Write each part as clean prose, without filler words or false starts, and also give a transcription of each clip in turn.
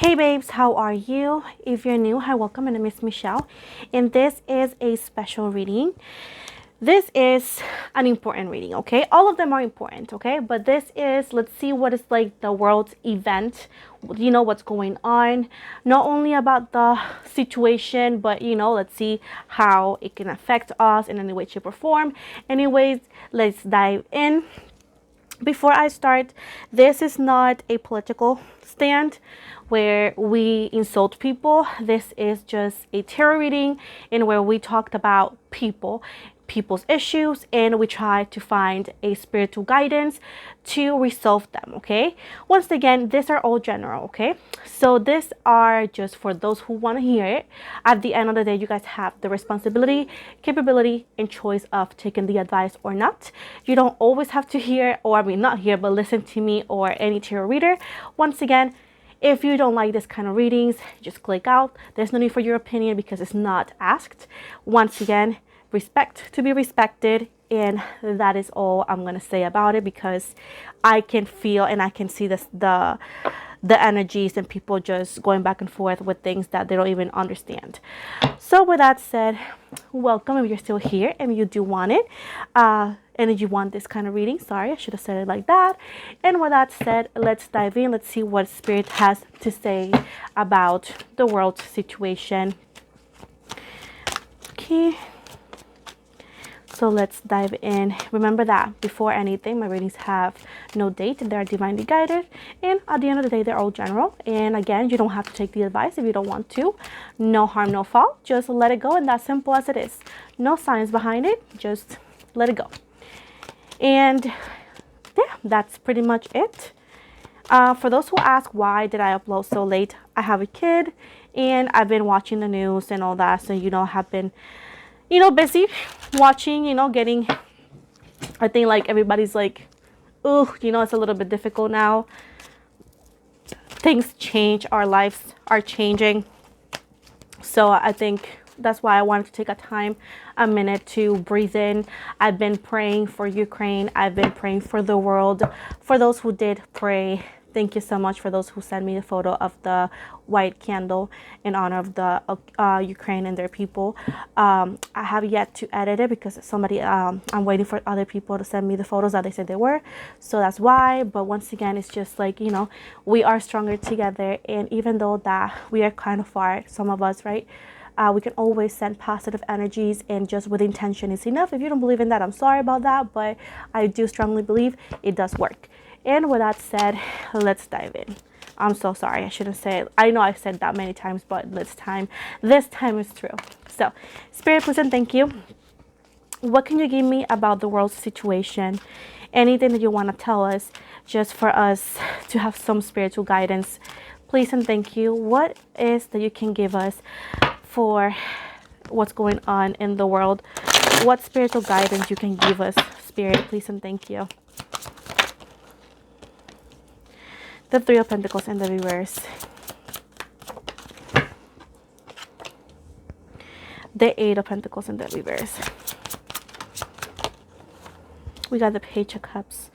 Hey babes, how are you? If you're new, hi, welcome. My name is Michelle, and this is a special reading. This is an important reading, okay? All of them are important, okay? But this is, let's see what is like the world's event, what's going on, not only about the situation, but let's see how it can affect us in any way, shape, or form. Anyways, let's dive in. Before I start, this is not a political stand where we insult people. This is just a tarot reading in where we talked about people's issues, and we try to find a spiritual guidance to resolve them, okay? Once again, these are all general, okay? So these are just for those who want to hear it. At the end of the day, you guys have the responsibility, capability, and choice of taking the advice or not. You don't always have to hear, or I mean not hear, but listen to me or any tarot reader. Once again, if you don't like this kind of readings, just click out. There's no need for your opinion because it's not asked. Once again, respect to be respected, and that is all I'm gonna say about it, because I can feel and I can see the energies and people just going back and forth with things that they don't even understand. So with that said, welcome if you're still here and you do want it, and if you want this kind of reading. Sorry, I should have said it like that. And with that said, let's dive in. Let's see what spirit has to say about the world situation. Okay, so let's dive in. Remember that before anything, my readings have no date. They're divinely guided, and at the end of the day, they're all general. And again, you don't have to take the advice if you don't want to. No harm, no foul. Just let it go, and that's simple as it is. No science behind it. Just let it go. And yeah, that's pretty much it. For those who ask why did I upload so late, I have a kid, and I've been watching the news and all that. So have been busy watching, getting, I think like everybody's like, oh, it's a little bit difficult now. Things change, our lives are changing. So I think that's why I wanted to take a minute to breathe in. I've been praying for Ukraine. I've been praying for the world. For those who did pray, thank you so much. For those who sent me a photo of the white candle in honor of the Ukraine and their people. I have yet to edit it because I'm waiting for other people to send me the photos that they said they were. So that's why. But once again, it's just like, we are stronger together. And even though that we are kind of far, some of us, right? We can always send positive energies, and just with intention is enough. If you don't believe in that, I'm sorry about that, but I do strongly believe it does work. And with that said, let's dive in. I'm so sorry, I shouldn't say it. I know I've said that many times, but this time is true. So, Spirit, please and thank you. What can you give me about the world situation? Anything that you want to tell us, just for us to have some spiritual guidance, please and thank you. What is that you can give us for what's going on in the world? What spiritual guidance you can give us, Spirit, please and thank you. The Three of Pentacles in the reverse. The Eight of Pentacles in the reverse. We got the Page of Cups.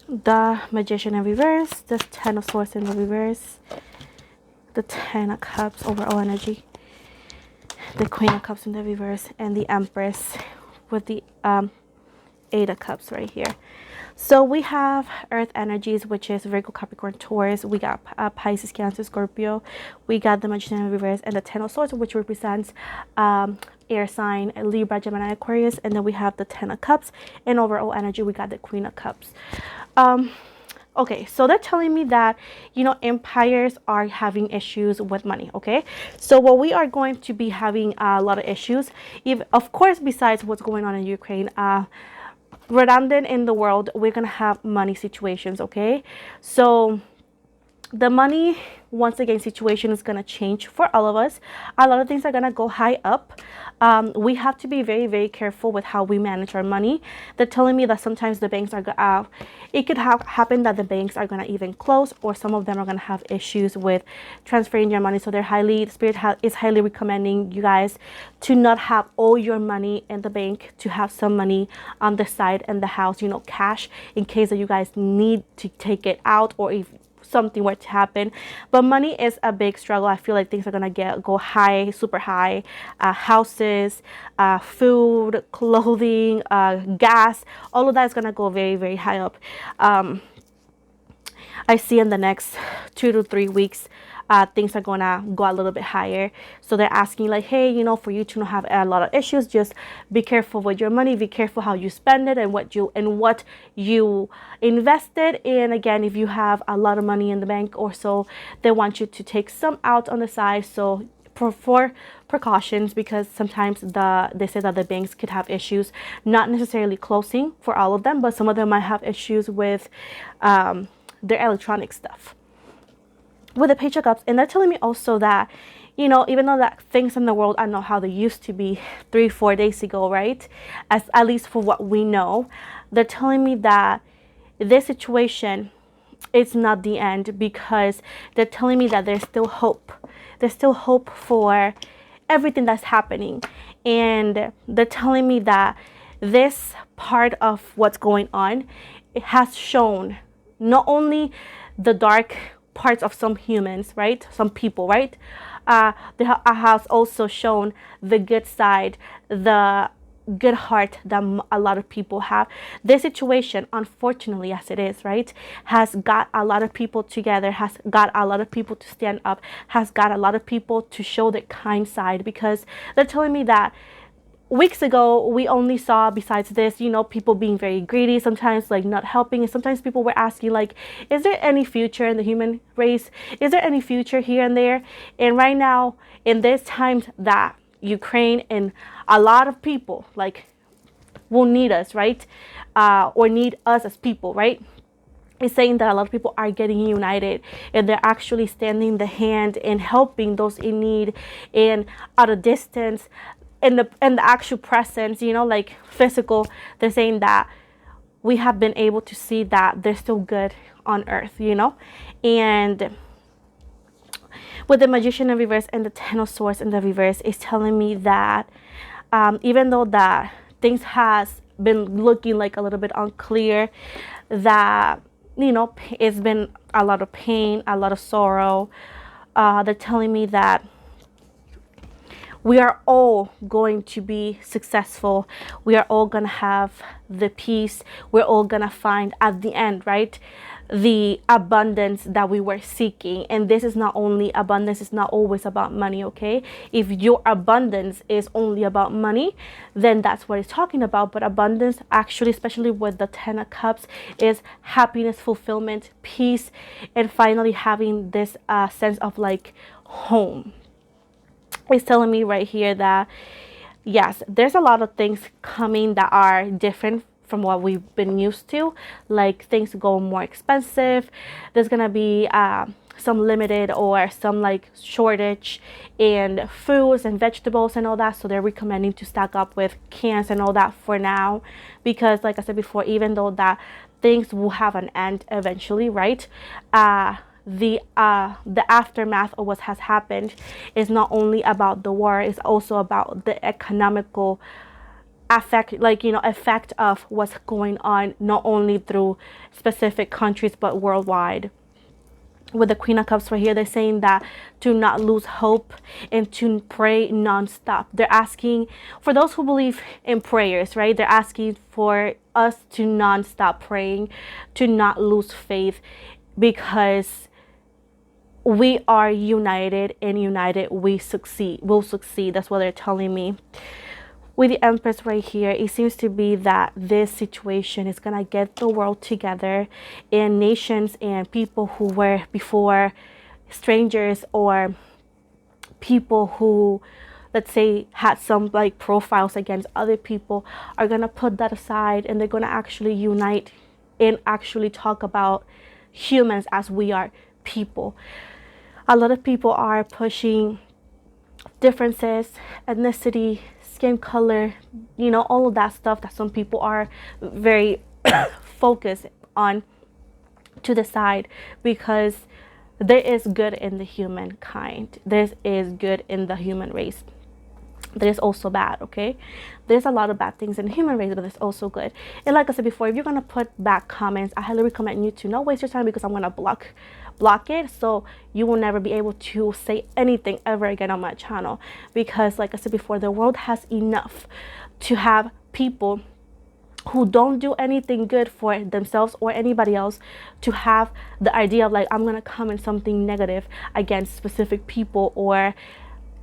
The Magician in reverse. The Ten of Swords in the reverse. The Ten of Cups, overall energy. The Queen of Cups in the reverse, and the Empress with the Eight of Cups right here. So we have Earth energies, which is Virgo, Capricorn, Taurus. We got Pisces, Cancer, Scorpio. We got the Magician in reverse, and the Ten of Swords, which represents air sign, Libra, Gemini, Aquarius. And then we have the Ten of Cups, and overall energy, we got the Queen of Cups. Okay, so they're telling me that, empires are having issues with money, okay? So what we are going to be having a lot of issues, of course, besides what's going on in Ukraine, redundant in the world, we're going to have money situations, okay? So the money, once again, situation is going to change for all of us. A lot of things are going to go high up. We have to be very, very careful with how we manage our money. They're telling me that sometimes the banks are it could happen that the banks are going to even close, or some of them are going to have issues with transferring your money. So the Spirit is highly recommending you guys to not have all your money in the bank, to have some money on the side in the house, cash, in case that you guys need to take it out, or if something were to happen. But money is a big struggle. I feel like things are gonna go high, super high. Houses, food, clothing, gas, all of that is gonna go very, very high up. I see in the next 2 to 3 weeks, things are gonna go a little bit higher. So they're asking like, hey, for you to not have a lot of issues, just be careful with your money, be careful how you spend it, and what you invested in. Again, if you have a lot of money in the bank or so, they want you to take some out on the side. So for precautions, because sometimes they say that the banks could have issues, not necessarily closing for all of them, but some of them might have issues with their electronic stuff, with the Page of Cups. And they're telling me also that, even though that things in the world are not how they used to be 3-4 days ago, right? At least for what we know, they're telling me that this situation is not the end, because they're telling me that there's still hope. There's still hope for everything that's happening. And they're telling me that this part of what's going on, it has shown not only the dark parts of some humans, right? Some people, right? It has also shown the good side, the good heart that a lot of people have. This situation, unfortunately, as it is, right, has got a lot of people together, has got a lot of people to stand up, has got a lot of people to show the kind side, because they're telling me that weeks ago, we only saw, besides this, people being very greedy, sometimes like not helping. And sometimes people were asking like, is there any future in the human race? Is there any future here and there? And right now, in this times that Ukraine and a lot of people like will need us, right? Or need us as people, right? It's saying that a lot of people are getting united, and they're actually standing the hand and helping those in need, and at a distance, in the actual presence, like physical. They're saying that we have been able to see that there's still good on earth, and with the Magician in reverse and the Ten of Swords in the reverse, is telling me that even though that things has been looking like a little bit unclear, that it's been a lot of pain, a lot of sorrow, they're telling me that we are all going to be successful. We are all going to have the peace. We're all going to find at the end, right, the abundance that we were seeking. And this is not only abundance, it's not always about money, okay? If your abundance is only about money, then that's what it's talking about. But abundance, actually, especially with the Ten of Cups, is happiness, fulfillment, peace, and finally having this sense of like home. It's telling me right here that yes, there's a lot of things coming that are different from what we've been used to, like things go more expensive. There's gonna be some limited or some like shortage in foods and vegetables and all that, so they're recommending to stock up with cans and all that for now, because like I said before, even though that things will have an end eventually, right, the aftermath of what has happened is not only about the war, it's also about the economical effect of what's going on, not only through specific countries but worldwide. With the Queen of Cups right here, they're saying that to not lose hope and to pray nonstop. They're asking for those who believe in prayers, right? They're asking for us to nonstop praying, to not lose faith, because we are united, and united we will succeed. That's what they're telling me. With the Empress right here, it seems to be that this situation is gonna get the world together, and nations and people who were before strangers, or people who, let's say, had some like profiles against other people, are gonna put that aside, and they're gonna actually unite and actually talk about humans as we are, people. A lot of people are pushing differences, ethnicity, skin color, all of that stuff that some people are very focused on to the side, because there is good in the humankind. There is good in the human race. There's also bad, okay? There's a lot of bad things in the human race, but there's also good. And like I said before, if you're gonna put bad comments, I highly recommend you to not waste your time, because I'm gonna block it, so you will never be able to say anything ever again on my channel. Because like I said before, the world has enough to have people who don't do anything good for themselves or anybody else to have the idea of like, I'm gonna comment something negative against specific people or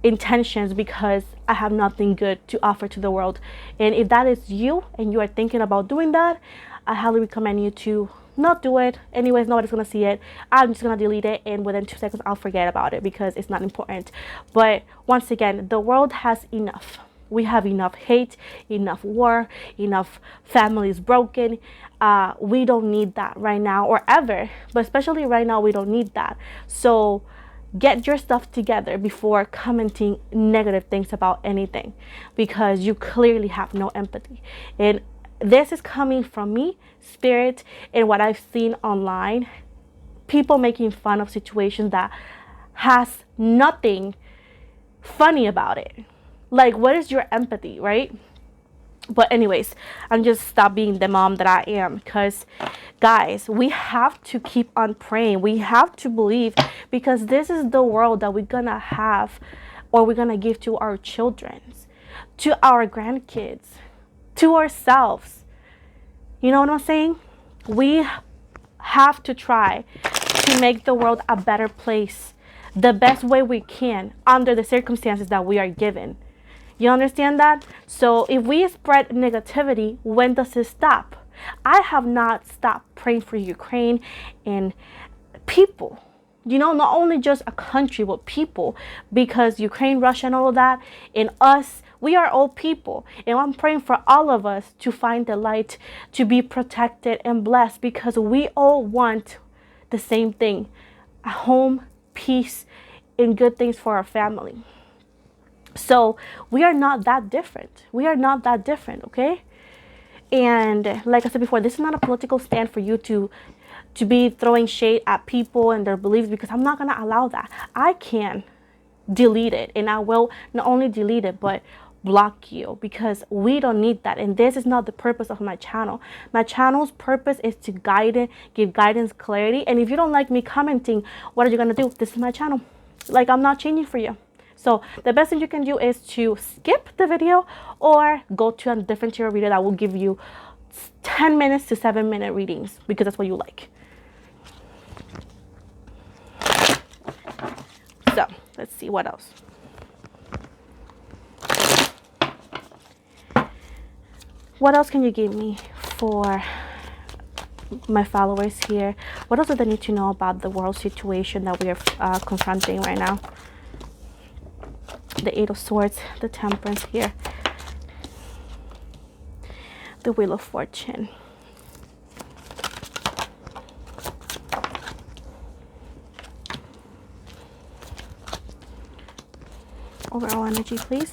intentions because I have nothing good to offer to the world. And if that is you and you are thinking about doing that, I highly recommend you to not do it. Anyways, nobody's gonna see it. I'm just gonna delete it, and within 2 seconds I'll forget about it because it's not important. But once again, the world has enough. We have enough hate, enough war, enough families broken. We don't need that right now or ever, but especially right now, we don't need that. So get your stuff together before commenting negative things about anything, because you clearly have no empathy. And this is coming from me, Spirit, and what I've seen online. People making fun of situations that has nothing funny about it. Like, what is your empathy, right? But anyways, I'm just stop being the mom that I am, because guys, we have to keep on praying. We have to believe, because this is the world that we're gonna have, or we're gonna give to our children, to our grandkids, to ourselves. You know what I'm saying? We have to try to make the world a better place the best way we can under the circumstances that we are given. You understand that? So if we spread negativity, when does it stop? I have not stopped praying for Ukraine and people. Not only just a country, but people. Because Ukraine, Russia, and all of that, and us, we are all people. And I'm praying for all of us to find the light, to be protected and blessed, because we all want the same thing: a home, peace, and good things for our family. So we are not that different. We are not that different, okay? And like I said before, this is not a political stand for you to be throwing shade at people and their beliefs, because I'm not going to allow that. I can delete it, and I will not only delete it, but block you, because we don't need that. And this is not the purpose of my channel. My channel's purpose is to give guidance, clarity. And if you don't like me commenting, what are you going to do? This is my channel. Like, I'm not changing for you. So the best thing you can do is to skip the video or go to a different tier reader that will give you 10 minutes to 7-minute readings, because that's what you like. So let's see what else. What else can you give me for my followers here? What else do they need to know about the world situation that we are confronting right now? The Eight of Swords, the Temperance here, the Wheel of Fortune. Overall energy, please.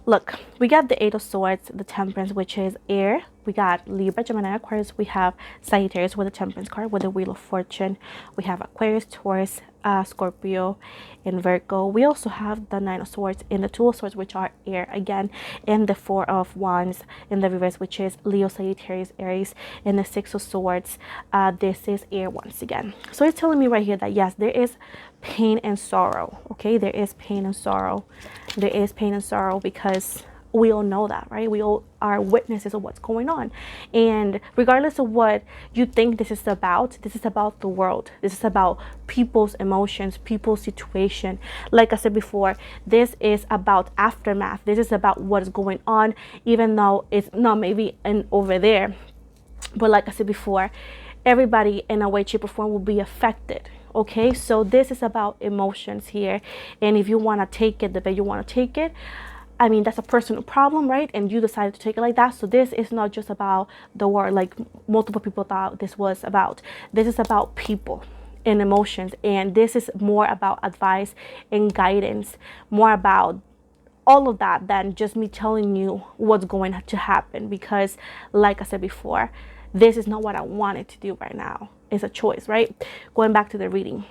Look, we got the Eight of Swords, the Temperance, which is air. We got Libra, Gemini, Aquarius. We have Sagittarius with the Temperance card, with the Wheel of Fortune. We have Aquarius, Taurus, Scorpio, and Virgo. We also have the Nine of Swords and the Two of Swords, which are air again, and the Four of Wands in the reverse, which is Leo, Sagittarius, Aries, and the Six of Swords. This is air once again. So it's telling me right here that yes, there is pain and sorrow. Okay, there is pain and sorrow. There is pain and sorrow, because we all know that, right? We all are witnesses of what's going on. And regardless of what you think this is about the world. This is about people's emotions, people's situation. Like I said before, this is about aftermath. This is about what is going on, even though it's not maybe over there. But like I said before, everybody in a way, shape, or form will be affected. Okay, so this is about emotions here. And if you want to take it the way you want to take it, I mean, that's a personal problem, right? And you decided to take it like that. So this is not just about the war like multiple people thought this was about. This is about people and emotions. And this is more about advice and guidance, more about all of that than just me telling you what's going to happen. Because like I said before, this is not what I wanted to do right now. It's a choice, right? Going back to the reading.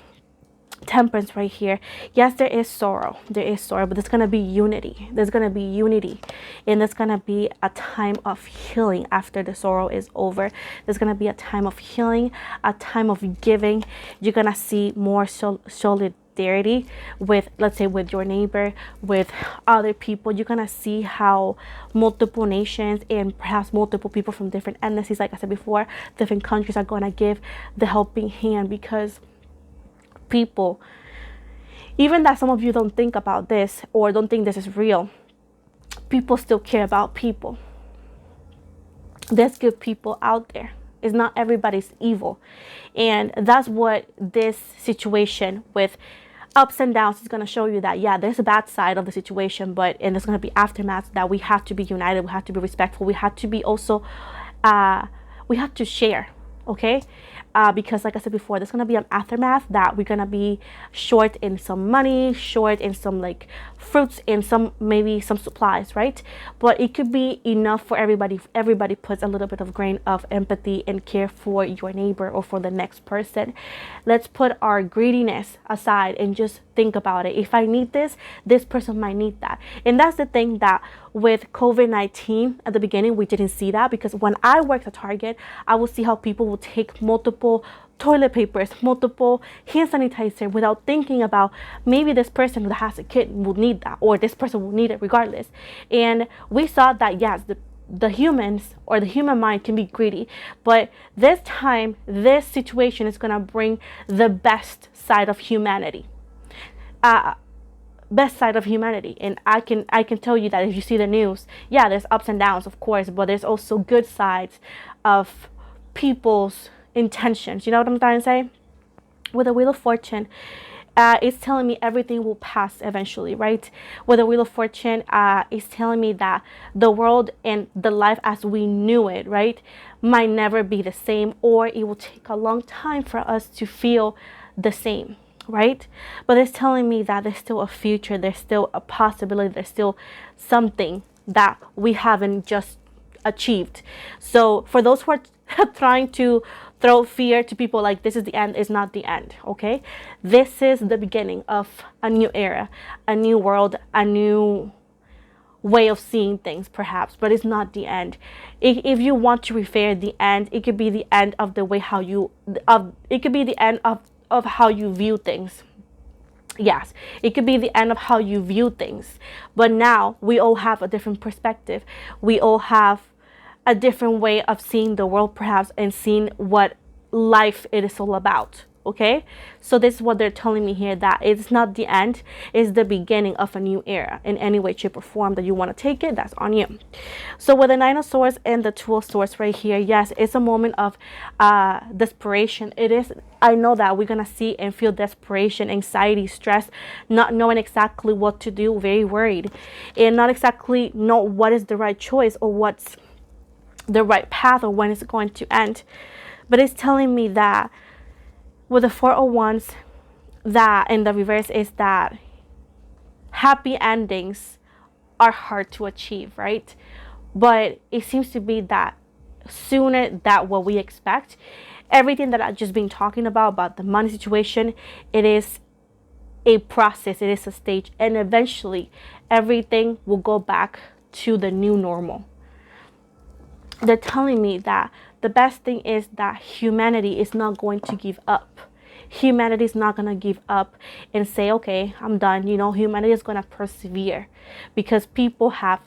Temperance right here. Yes, there is sorrow, but there's gonna be unity. There's gonna be unity, and there's gonna be a time of healing after the sorrow is over. There's gonna be a time of healing, a time of giving. You're gonna see more solidarity with, let's say, with your neighbor, with other people. You're gonna see how multiple nations and perhaps multiple people from different ethnicities, like I said before, different countries are gonna give the helping hand. Because people, even that some of you don't think about this or don't think this is real, people still care about people. There's good people out there. It's not everybody's evil. And that's what this situation with ups and downs is going to show you, that yeah, there's a bad side of the situation, but and there's going to be aftermath, that we have to be united, we have to be respectful, we have to be also we have to share, okay? Because like I said before, there's gonna be an aftermath that we're gonna be short in some money, short in some like fruits, and some maybe some supplies, right? But it could be enough for everybody. Everybody puts a little bit of grain of empathy and care for your neighbor or for the next person. Let's put our greediness aside and just think about it. If I need this, this person might need that. And that's the thing, that with COVID-19 at the beginning, we didn't see that, because when I worked at Target, I would see how people will take multiple toilet papers, multiple hand sanitizer, without thinking about maybe this person that has a kid will need that, or this person will need it regardless. And we saw that yes, the humans or the human mind can be greedy, but this time, this situation is gonna bring the best side of humanity. Best side of humanity. And I can tell you that if you see the news, yeah, there's ups and downs, of course, but there's also good sides of people's intentions. You know what I'm trying to say? With the Wheel of Fortune, it's telling me everything will pass eventually, right? With the Wheel of Fortune, it's telling me that the world and the life as we knew it, right, might never be the same, or it will take a long time for us to feel the same, right? But it's telling me that there's still a future, there's still a possibility, there's still something that we haven't just achieved. So for those who are trying to throw fear to people like this is the end, is not the end, okay? This is the beginning of a new era, a new world, a new way of seeing things perhaps, but it's not the end. If you want to refer the end, it could be the end of the way how you it could be the end of how you view things. Yes, it could be the end of how you view things. But now we all have a different perspective. We all have a different way of seeing the world perhaps, and seeing what life it is all about. Okay, so this is what they're telling me here, that it's not the end, it's the beginning of a new era. In any way, shape, or form that you want to take it, that's on you. So with the Nine of Swords and the Two of Swords right here, yes, it's a moment of desperation. It is. I know that we're gonna see and feel desperation, anxiety, stress, not knowing exactly what to do, very worried, and not exactly know what is the right choice or what's the right path, or when it's going to end. But it's telling me that with the Four of Wands, that in the reverse is that happy endings are hard to achieve, right? But it seems to be that sooner than what we expect. Everything that I've just been talking about the money situation, it is a process, it is a stage, and eventually everything will go back to the new normal. They're telling me that the best thing is that humanity is not going to give up. Humanity is not going to give up and say, okay, I'm done. You know, humanity is going to persevere, because people have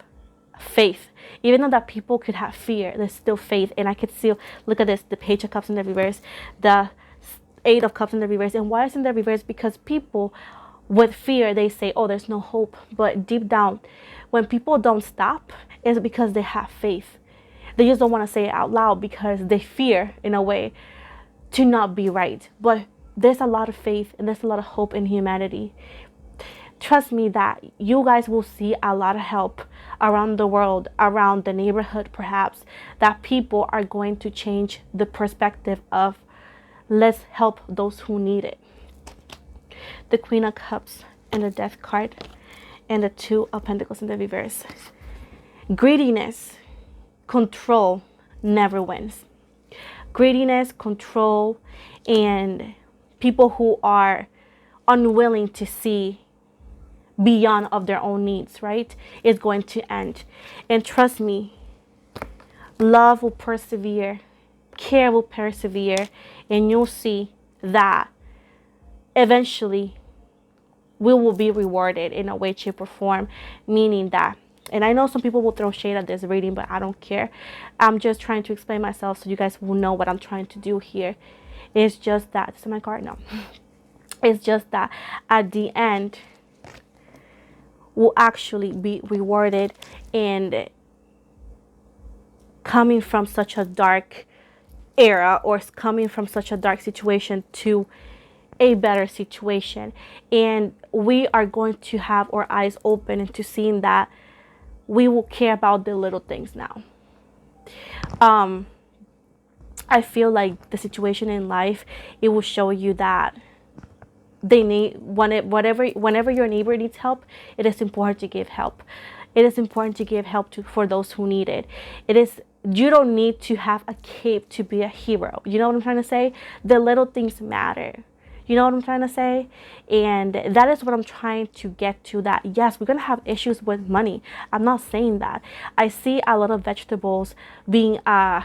faith. Even though that people could have fear, there's still faith. And I could see, look at this, the Page of Cups in the reverse, the Eight of Cups in the reverse. And why is it in the reverse? Because people with fear, they say, oh, there's no hope. But deep down, when people don't stop, it's because they have faith. They just don't want to say it out loud because they fear, in a way, to not be right. But there's a lot of faith and there's a lot of hope in humanity. trust me that you guys will see a lot of help around the world, around the neighborhood perhaps, that people are going to change the perspective of let's help those who need it. The Queen of Cups and the Death card and the Two of Pentacles in the reverse. Greediness, control never wins. Greediness, control, and people who are unwilling to see beyond of their own needs, right, is going to end. And trust me, love will persevere, care will persevere, and you'll see that eventually we will be rewarded in a way, shape, or form. Meaning that, and I know some people will throw shade at this reading, but I don't care. I'm just trying to explain myself so you guys will know what I'm trying to do here. It's just that, this is my card now. It's just that at the end, will actually be rewarded, and coming from such a dark era, or coming from such a dark situation to a better situation. And we are going to have our eyes open into seeing that we will care about the little things now. I feel like the situation in life, it will show you that they need whenever your neighbor needs help, it is important to give help. It is important to give help for those who need it. You don't need to have a cape to be a hero. You know what I'm trying to say? The little things matter. You know what I'm trying to say? And that is what I'm trying to get to, that yes, we're going to have issues with money. I'm not saying that. I see a lot of vegetables being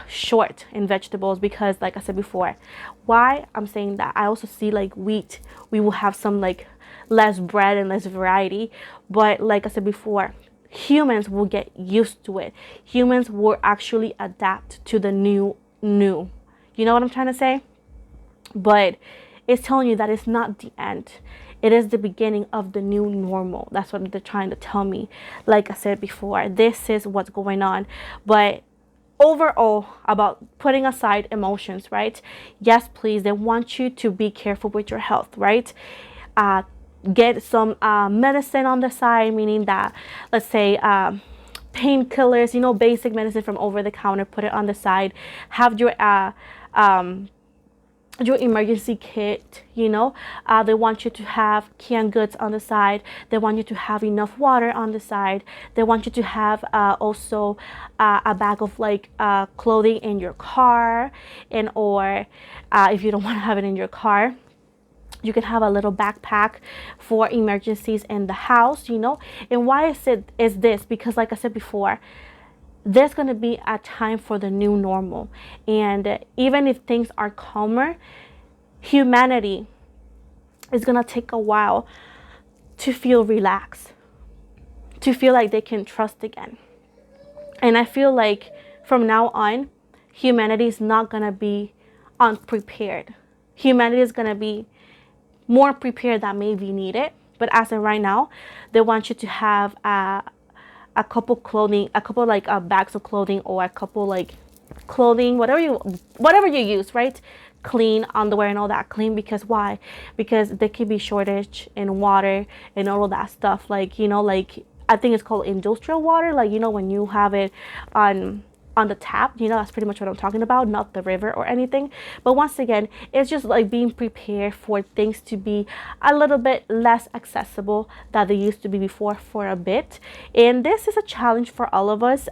short in vegetables because, like I said before, why I'm saying that, I also see like wheat. We will have some like less bread and less variety. But like I said before, humans will get used to it. Humans will actually adapt to the new. You know what I'm trying to say? But it's telling you that it's not the end. It is the beginning of the new normal. That's what they're trying to tell me. Like I said before, this is what's going on. But overall, about putting aside emotions, right? Yes, please, they want you to be careful with your health, right? Get some medicine on the side, meaning that, let's say, painkillers, basic medicine from over the counter, put it on the side. Have your emergency kit. They want you to have canned goods on the side. They want you to have enough water on the side. They want you to have also a bag of like clothing in your car, or if you don't want to have it in your car, you can have a little backpack for emergencies in the house. And why is this? Because like I said before, there's going to be a time for the new normal. And even if things are calmer, humanity is going to take a while to feel relaxed, to feel like they can trust again. And I feel like from now on, humanity is not going to be unprepared. Humanity is going to be more prepared than maybe needed. But as of right now, they want you to have a couple like bags of clothing, or a couple like clothing, whatever you use, right? Clean underwear and all that. Clean, because why? Because there could be shortage in water and all of that stuff. Like, like I think it's called industrial water. Like, when you have it on the tap, that's pretty much what I'm talking about, not the river or anything. But once again, it's just like being prepared for things to be a little bit less accessible than they used to be before for a bit. And this is a challenge for all of us.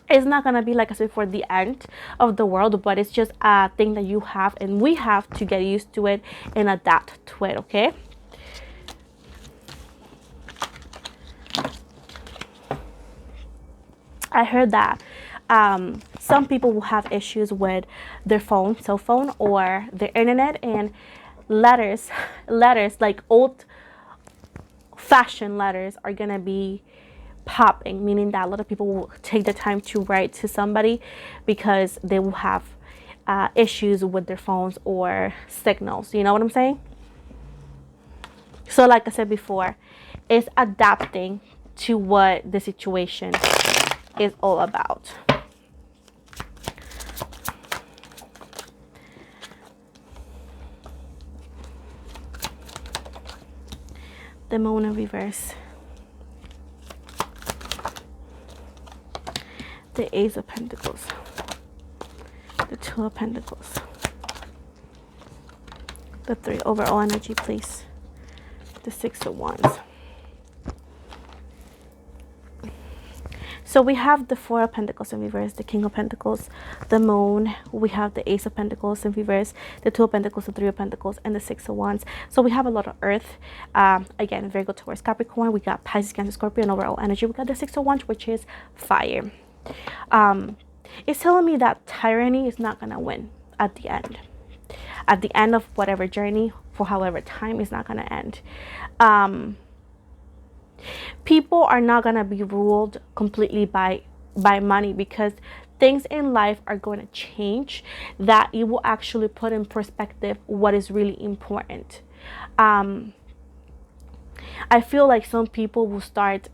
It's not gonna be, like I said, for the end of the world, but it's just a thing that you have, and we have to get used to it and adapt to it. Okay. I heard that some people will have issues with their cell phone, or their internet, and letters like old-fashioned letters are gonna be popping, meaning that a lot of people will take the time to write to somebody because they will have issues with their phones or signals. You know what I'm saying? So like I said before, it's adapting to what the situation is all about. the Moon in reverse, the Ace of Pentacles, the Two of Pentacles, the Three. Overall energy, please. The Six of Wands. So we have the Four of Pentacles in reverse, the King of Pentacles, the Moon. We have the Ace of Pentacles in reverse, the Two of Pentacles, the Three of Pentacles, and the Six of Wands. So we have a lot of Earth. Again, Virgo, Taurus, Capricorn. We got Pisces, Cancer, Scorpio, and overall energy. We got the Six of Wands, which is fire. It's telling me that tyranny is not going to win at the end. At the end of whatever journey, for however time, is not going to end. People are not going to be ruled completely by money, because things in life are going to change, that it will actually put in perspective what is really important. I feel like some people will start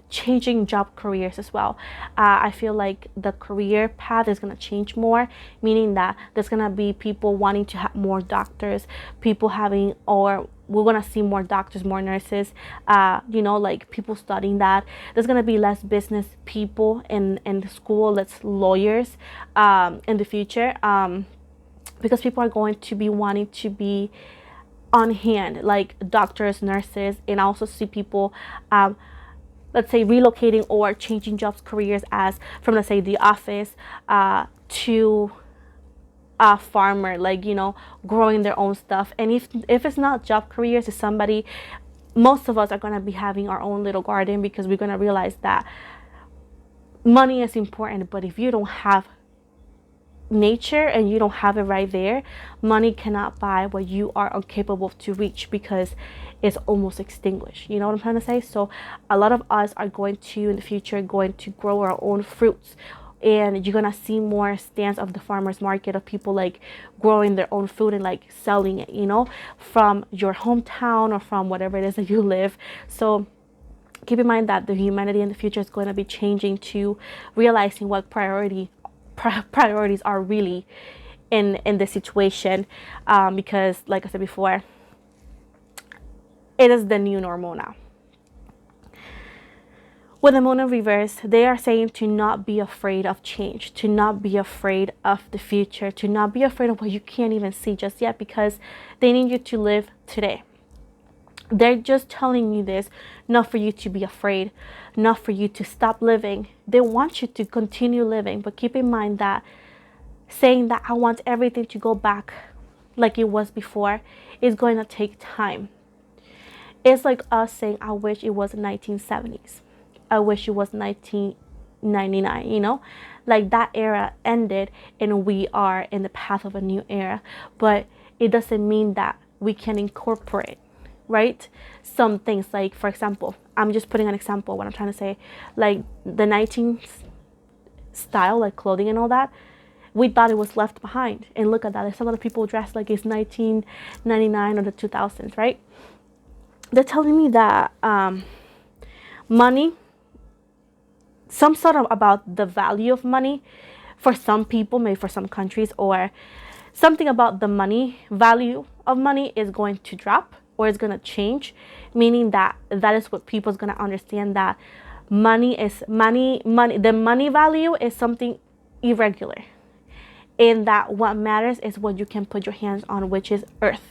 changing job careers as well. I feel like the career path is going to change more, meaning that there's going to be people wanting to have more doctors, people having, or we're going to see more doctors, more nurses, like people studying that. There's going to be less business people in the school, less lawyers in the future, because people are going to be wanting to be on hand, like doctors, nurses. And I also see people let's say relocating or changing jobs, careers, as from, let's say, the office to a farmer, like, growing their own stuff. And if it's not job careers, it's somebody, most of us are going to be having our own little garden, because we're going to realize that money is important, but if you don't have nature and you don't have it right there, money cannot buy what you are incapable to reach, because it's almost extinguished. You know what I'm trying to say? So a lot of us are going to, in the future, going to grow our own fruits, and you're gonna see more stands of the farmers market, of people like growing their own food and like selling it, from your hometown or from whatever it is that you live. So keep in mind that the humanity in the future is going to be changing to realizing what priorities are really in the situation, because like I said before, it is the new normal now. With the Moon in reverse, they are saying to not be afraid of change, to not be afraid of the future, to not be afraid of what you can't even see just yet, because they need you to live today. They're just telling you this, not for you to be afraid, not for you to stop living. They want you to continue living, but keep in mind that saying that I want everything to go back like it was before is going to take time. It's like us saying, I wish it was the 1970s. I wish it was 1999, like that era ended and we are in the path of a new era. But it doesn't mean that we can incorporate, right, some things. Like, for example, I'm just putting an example, what I'm trying to say, like the 19th style, like clothing and all that, we thought it was left behind. And look at that, there's a lot of people dressed like it's 1999 or the 2000s, right? They're telling me that money, some sort of about the value of money for some people, maybe for some countries, or something about the money, value of money is going to drop or is going to change, meaning that is what people's going to understand, that money is money, the money value is something irregular, and that what matters is what you can put your hands on, which is earth.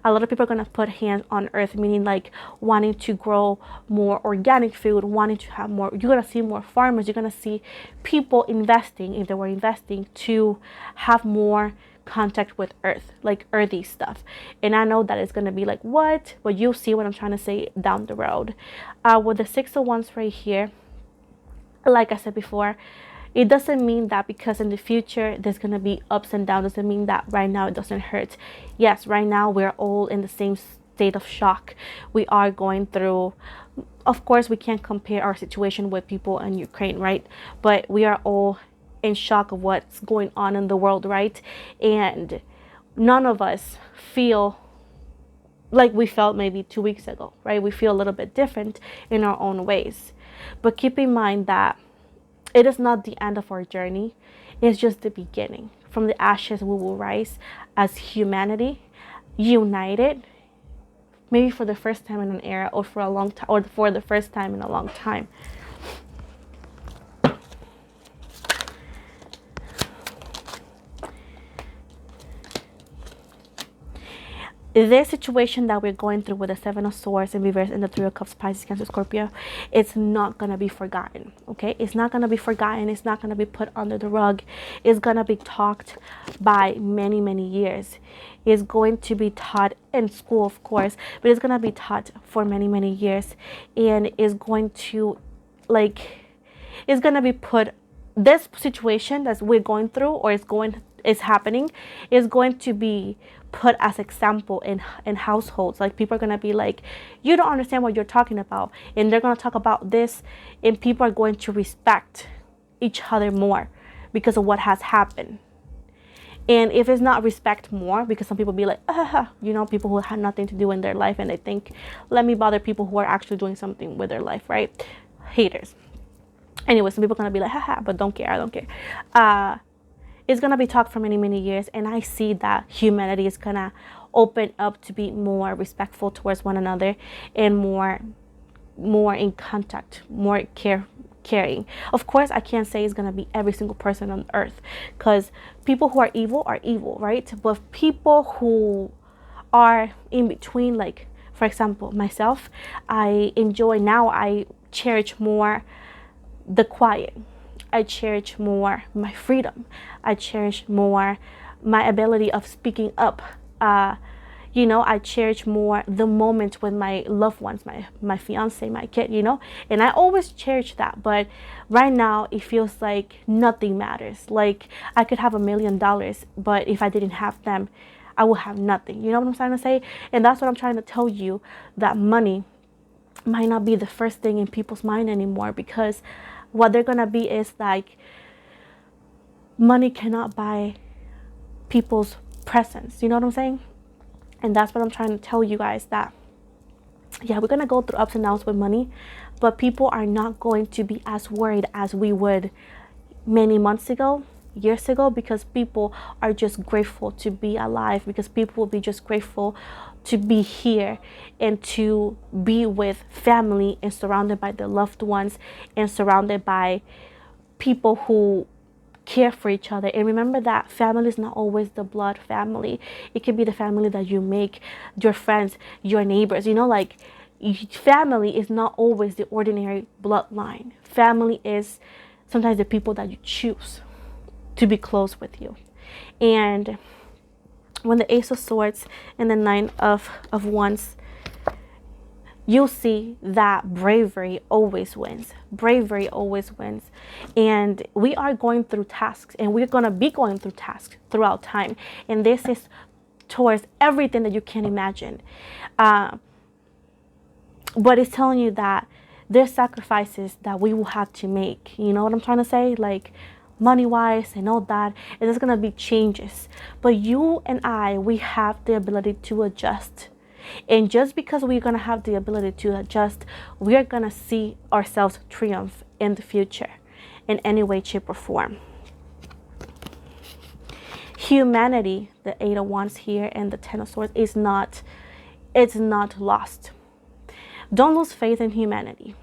A lot of people are going to put hands on earth, meaning like wanting to grow more organic food, wanting to have more. You're going to see more farmers. You're going to see people investing, if they were investing, to have more contact with earth, like earthy stuff. And I know that it's going to be like, what? But you'll see what I'm trying to say down the road. With the Six of Wands right here, like I said before, it doesn't mean that because in the future there's going to be ups and downs, doesn't mean that right now it doesn't hurt. Yes, right now we're all in the same state of shock. We are going through, of course, we can't compare our situation with people in Ukraine, right? But we are all in shock of what's going on in the world, right? And none of us feel like we felt maybe 2 weeks ago, right? We feel a little bit different in our own ways. But keep in mind that it is not the end of our journey. It's just the beginning. From the ashes we will rise as humanity, united, maybe for the first time in an era, or for a long time, or for the first time in a long time. This situation that we're going through with the Seven of Swords in reverse and the Three of Cups, Pisces, Cancer, Scorpio, it's not going to be forgotten, okay? It's not going to be forgotten. It's not going to be put under the rug. It's going to be talked by many, many years. It's going to be taught in school, of course, but it's going to be taught for many, many years. And is going to, like, it's going to be put, this situation that we're going through, or is happening, is going to be put as example in households. Like, people are going to be like, you don't understand what you're talking about, and they're going to talk about this, and people are going to respect each other more because of what has happened. And if it's not respect more, because some people be like, you know, people who had nothing to do in their life, and they think, let me bother people who are actually doing something with their life, right? Haters. Anyway, some people are going to be like, haha, but don't care, I don't care. It's going to be talked for many, many years. And I see that humanity is going to open up to be more respectful towards one another, and more in contact, more caring. Of course, I can't say it's going to be every single person on earth, because people who are evil, right? But people who are in between, like, for example, myself, I cherish more the quiet. I cherish more my freedom. I cherish more my ability of speaking up. You know, I cherish more the moment with my loved ones, my fiance, my kid, you know, and I always cherish that. But right now it feels like nothing matters. Like, I could have $1 million, but if I didn't have them, I would have nothing. You know what I'm trying to say? And that's what I'm trying to tell you, that money might not be the first thing in people's mind anymore, because what they're gonna be is like, money cannot buy people's presence. You know what I'm saying? And that's what I'm trying to tell you guys, that yeah, we're gonna go through ups and downs with money, but people are not going to be as worried as we would many months ago, years ago, because people are just grateful to be alive, because people will be just grateful to be here and to be with family, and surrounded by their loved ones, and surrounded by people who care for each other. And remember that family is not always the blood family. It can be the family that you make, your friends, your neighbors, you know, like, family is not always the ordinary bloodline. Family is sometimes the people that you choose to be close with you. And when the Ace of Swords and the Nine of Wands, you'll see that bravery always wins. Bravery always wins. And we are going through tasks, and we're going to be going through tasks throughout time. And this is towards everything that you can imagine. But it's telling you that there's sacrifices that we will have to make. You know what I'm trying to say? Like, money-wise and all that. And there's going to be changes. But you and I, we have the ability to adjust. And just because we're going to have the ability to adjust, we're going to see ourselves triumph in the future in any way, shape, or form. Humanity, the Eight of Wands here and the Ten of Swords, it's not lost. Don't lose faith in humanity,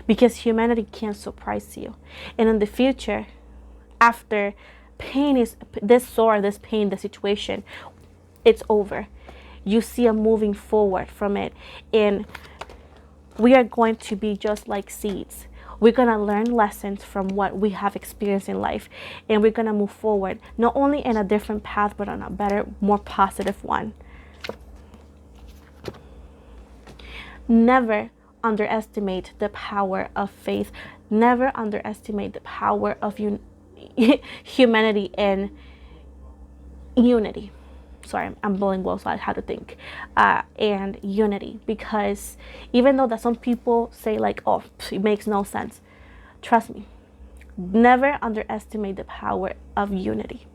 because humanity can surprise you. And in the future, after pain is this pain, the situation, it's over. You see a moving forward from it, and we are going to be just like seeds. We're going to learn lessons from what we have experienced in life, and we're going to move forward, not only in a different path, but on a better, more positive one. Never underestimate the power of faith. Never underestimate the power of humanity and unity. Sorry, I'm bilingual, so I had to think. And unity, because even though that some people say like, oh, it makes no sense, trust me, never underestimate the power of unity.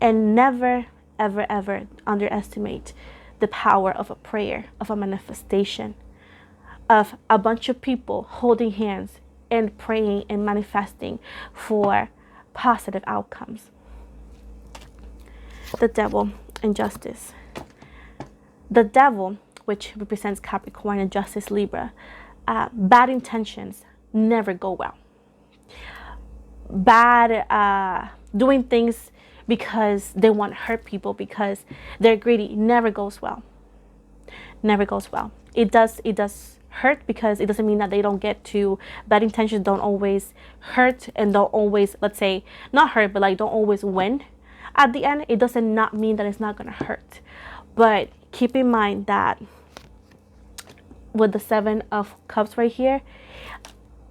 And never, ever, ever underestimate the power of a prayer, of a manifestation, of a bunch of people holding hands and praying and manifesting for positive outcomes. The Devil and Justice. The devil, which represents Capricorn, and Justice, Libra. Bad intentions never go well. Bad doing things because they want to hurt people, because they're greedy, never goes well. Never goes well. It does hurt, because it doesn't mean that they don't get to, bad intentions don't always hurt, and don't always, let's say, not hurt, but like don't always win at the end. It doesn't not mean that it's not gonna hurt. But keep in mind that with the 7 of Cups right here,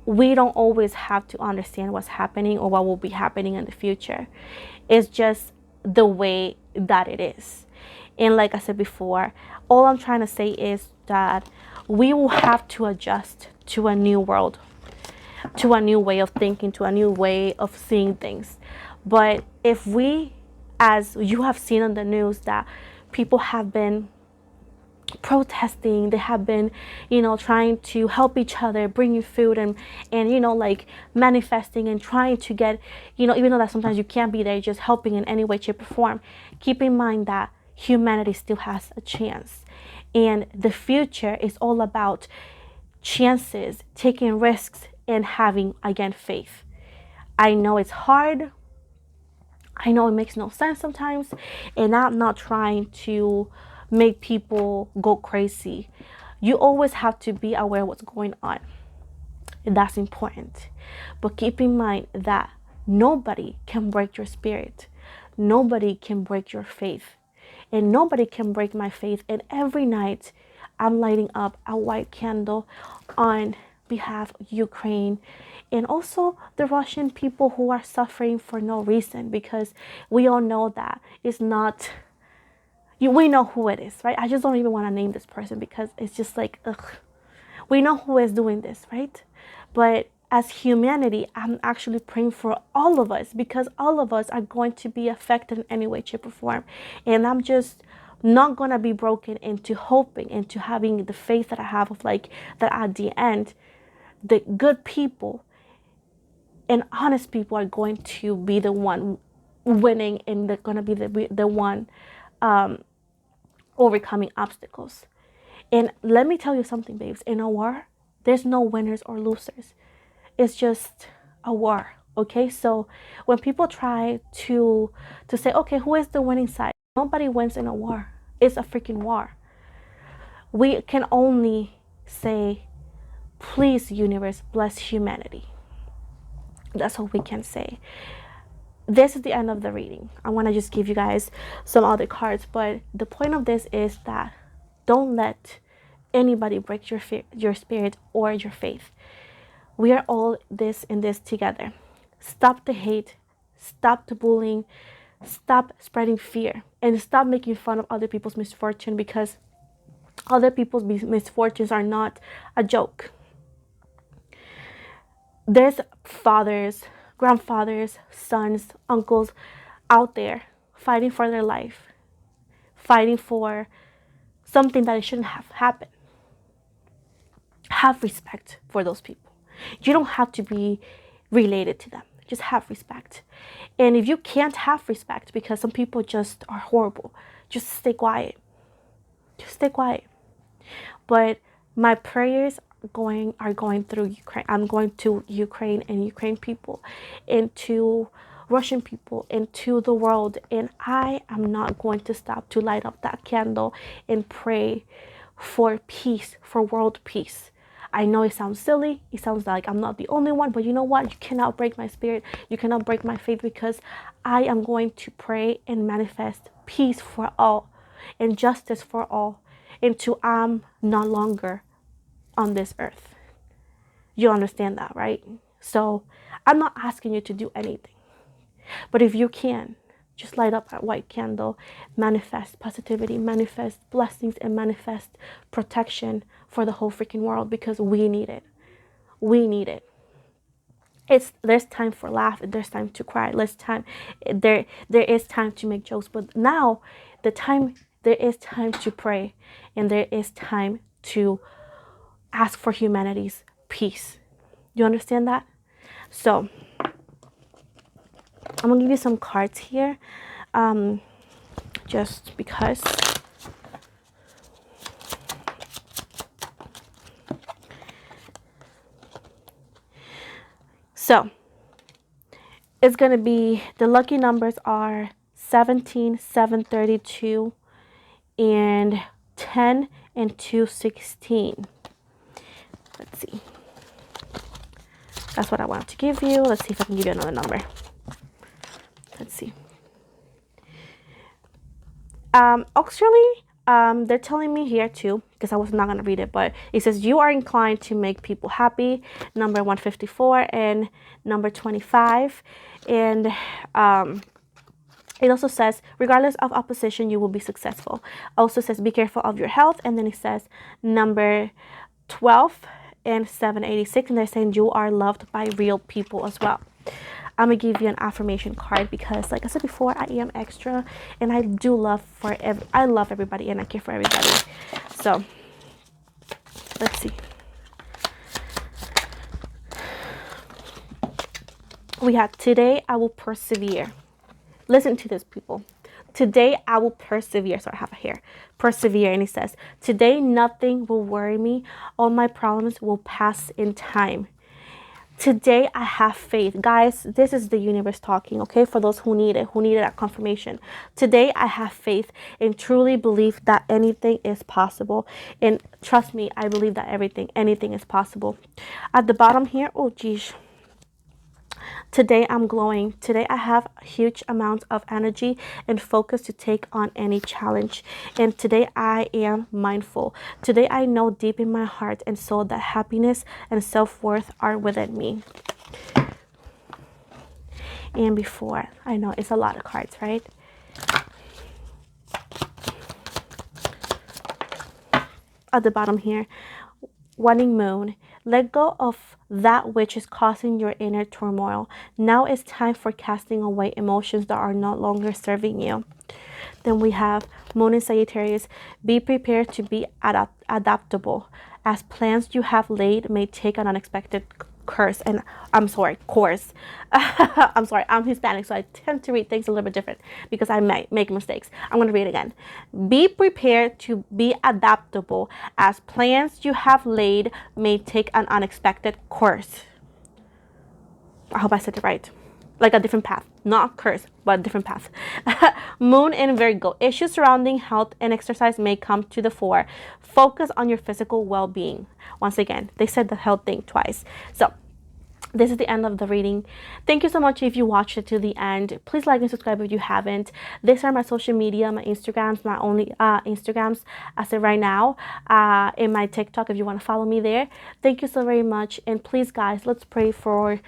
we don't always have to understand what's happening or what will be happening in the future. It's just the way that it is. And like I said before, all I'm trying to say is that we will have to adjust to a new world, to a new way of thinking, to a new way of seeing things. But if we, as you have seen on the news, that people have been protesting, they have been, trying to help each other, bringing food, and like manifesting and trying to get, even though that sometimes you can't be there, just helping in any way, shape, or form. Keep in mind that humanity still has a chance, and the future is all about chances, taking risks, and having, again, faith. I know it's hard, I know it makes no sense sometimes, and I'm not trying to make people go crazy. You always have to be aware of what's going on, and that's important. But keep in mind that nobody can break your spirit, nobody can break your faith, and nobody can break my faith. And every night I'm lighting up a white candle on behalf of Ukraine, and also the Russian people who are suffering for no reason, because we all know that it's not, we know who it is, right? I just don't even want to name this person, because it's just like, ugh. We know who is doing this, right? But as humanity, I'm actually praying for all of us, because all of us are going to be affected in any way, shape, or form. And I'm just not going to be broken into hoping, into having the faith that I have of like, that at the end, the good people and honest people are going to be the one winning, and they're going to be the one overcoming obstacles. And let me tell you something, babes. In a war, there's no winners or losers. It's just a war, okay? So when people try to say, okay, who is the winning side? Nobody wins in a war. It's a freaking war. We can only say, please, universe, bless humanity. That's all we can say. This is the end of the reading. I want to just give you guys some other cards, but the point of this is that don't let anybody break your spirit or your faith. We are all this in this together. Stop the hate, stop the bullying, stop spreading fear, and stop making fun of other people's misfortune, because other people's misfortunes are not a joke. There's fathers, grandfathers, sons, uncles out there fighting for their life, fighting for something that it shouldn't have happened. Have respect for those people. You don't have to be related to them. Just have respect. And if you can't have respect because some people just are horrible, just stay quiet. Just stay quiet. But my prayers are going through Ukraine. I'm going to Ukraine and Ukraine people, and to Russian people, and to the world. And I am not going to stop to light up that candle and pray for peace, for world peace. I know it sounds silly. It sounds like I'm not the only one, but you know what? You cannot break my spirit. You cannot break my faith, because I am going to pray and manifest peace for all and justice for all, until I'm no longer on this earth. You understand that, right? So I'm not asking you to do anything, but if you can, just light up that white candle, manifest positivity, manifest blessings, and manifest protection for the whole freaking world, because we need it. We need it. There's time for laugh, and there's time to cry. There is time to make jokes, but now there is time to pray, and there is time to ask for humanity's peace. You understand that? So I'm gonna give you some cards here, just because. So it's going to be, the lucky numbers are 17, 732, and 10 and 216. Let's see. That's what I wanted to give you. Let's see if I can give you another number. Let's see. Actually, they're telling me here too, because I was not going to read it, but it says you are inclined to make people happy, number 154 and number 25. And it also says, regardless of opposition, you will be successful. Also says, be careful of your health. And then it says number 12 and 786. And they're saying you are loved by real people as well. I'm going to give you an affirmation card because, like I said before, I am extra. And I do love I love everybody and I care for everybody. So, let's see. We have, today I will persevere. Listen to this, people. Today I will persevere. So I have here, persevere. And it says, today nothing will worry me. All my problems will pass in time. Today I have faith. Guys, this is the universe talking, okay? For those who need it, who needed that confirmation. Today I have faith and truly believe that anything is possible. And trust me, I believe that anything is possible. At the bottom here, oh geez. Today I'm glowing. Today I have huge amounts of energy and focus to take on any challenge. And today I am mindful. Today I know deep in my heart and soul that happiness and self-worth are within me. And before, I know it's a lot of cards, right? At the bottom here, waning moon. Let go of that which is causing your inner turmoil. Now it's time for casting away emotions that are no longer serving you. Then we have moon in Sagittarius. Be prepared to be adaptable, as plans you have laid may take an unexpected course. I'm sorry, I'm Hispanic, so I tend to read things a little bit different because I might make mistakes. I'm going to read it again. Be prepared to be adaptable, as plans you have laid may take an unexpected course. I hope I said it right. Like a different path, not curse, but a different path. Moon in Virgo. Issues surrounding health and exercise may come to the fore. Focus on your physical well-being. Once again, they said the health thing twice. So this is the end of the reading. Thank you so much if you watched it to the end. Please like and subscribe if you haven't. These are my social media, my Instagrams, my only Instagrams as of right now, in my TikTok if you want to follow me there. Thank you so very much. And please, guys, let's pray for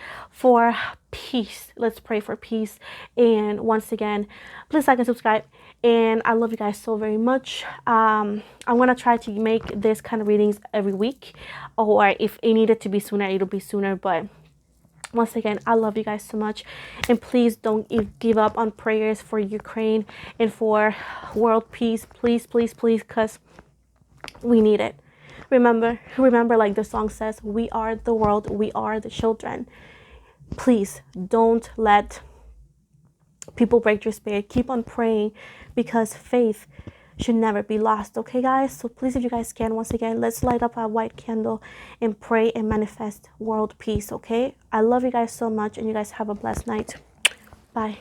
peace. Let's pray for peace. And once again, please like and subscribe. And I love you guys so very much. I'm going to try to make this kind of readings every week. Or if it needed to be sooner, it'll be sooner. But once again, I love you guys so much. And please don't give up on prayers for Ukraine and for world peace. Please, please, please, because we need it. Remember, like the song says, we are the world, we are the children. Please don't let people break your spirit. Keep on praying, because faith should never be lost. Okay, guys? So please, if you guys can, once again, let's light up a white candle and pray and manifest world peace. Okay? I love you guys so much, and you guys have a blessed night. Bye.